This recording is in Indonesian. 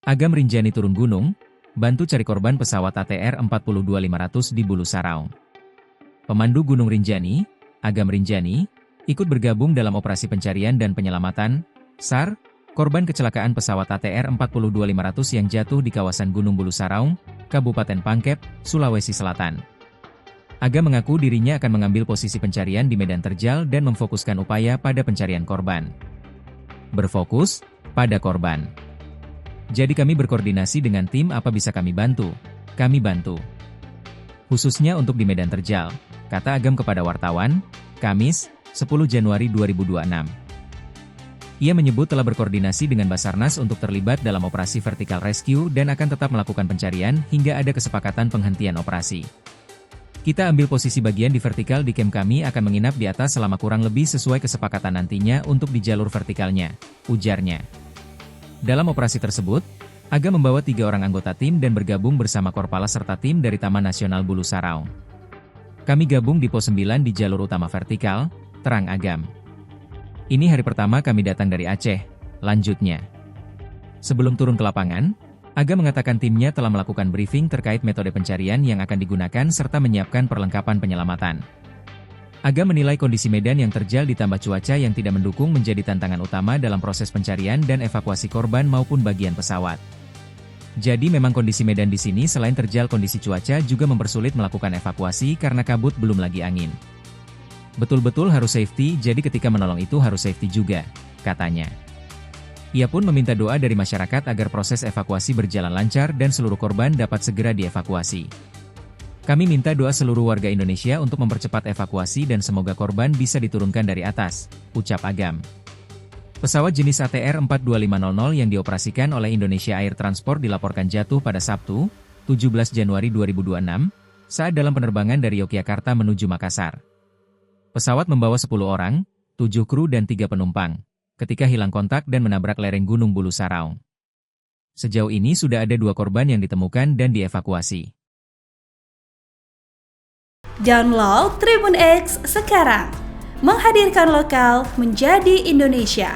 Agam Rinjani turun gunung, bantu cari korban pesawat ATR 42500 di Bulu Saraung. Pemandu Gunung Rinjani, Agam Rinjani, ikut bergabung dalam operasi pencarian dan penyelamatan, SAR, korban kecelakaan pesawat ATR 42500 yang jatuh di kawasan Gunung Bulu Saraung, Kabupaten Pangkep, Sulawesi Selatan. Agam mengaku dirinya akan mengambil posisi pencarian di medan terjal dan memfokuskan upaya pada pencarian korban. Berfokus pada korban. Jadi kami berkoordinasi dengan tim apa bisa kami bantu. Kami bantu. Khususnya untuk di medan terjal, kata Agam kepada wartawan, Kamis, 10 Januari 2026. Ia menyebut telah berkoordinasi dengan Basarnas untuk terlibat dalam operasi vertical rescue dan akan tetap melakukan pencarian hingga ada kesepakatan penghentian operasi. Kita ambil posisi bagian di vertikal di camp kami akan menginap di atas selama kurang lebih sesuai kesepakatan nantinya untuk di jalur vertikalnya, ujarnya. Dalam operasi tersebut, Agam membawa 3 orang anggota tim dan bergabung bersama Korpala serta tim dari Taman Nasional Bulu Saraung. Kami gabung di pos 9 di jalur utama vertikal, terang Agam. Ini hari pertama kami datang dari Aceh, lanjutnya. Sebelum turun ke lapangan, Agam mengatakan timnya telah melakukan briefing terkait metode pencarian yang akan digunakan serta menyiapkan perlengkapan penyelamatan. Agam menilai kondisi medan yang terjal ditambah cuaca yang tidak mendukung menjadi tantangan utama dalam proses pencarian dan evakuasi korban maupun bagian pesawat. Jadi memang kondisi medan di sini selain terjal kondisi cuaca juga mempersulit melakukan evakuasi karena kabut belum lagi angin. Betul-betul harus safety, jadi ketika menolong itu harus safety juga, katanya. Ia pun meminta doa dari masyarakat agar proses evakuasi berjalan lancar dan seluruh korban dapat segera dievakuasi. Kami minta doa seluruh warga Indonesia untuk mempercepat evakuasi dan semoga korban bisa diturunkan dari atas, ucap Agam. Pesawat jenis ATR 42500 yang dioperasikan oleh Indonesia Air Transport dilaporkan jatuh pada Sabtu, 17 Januari 2026, saat dalam penerbangan dari Yogyakarta menuju Makassar. Pesawat membawa 10 orang, 7 kru dan 3 penumpang, ketika hilang kontak dan menabrak lereng Gunung Bulu Saraung. Sejauh ini sudah ada 2 korban yang ditemukan dan dievakuasi. Download Tribun X sekarang, menghadirkan lokal menjadi Indonesia.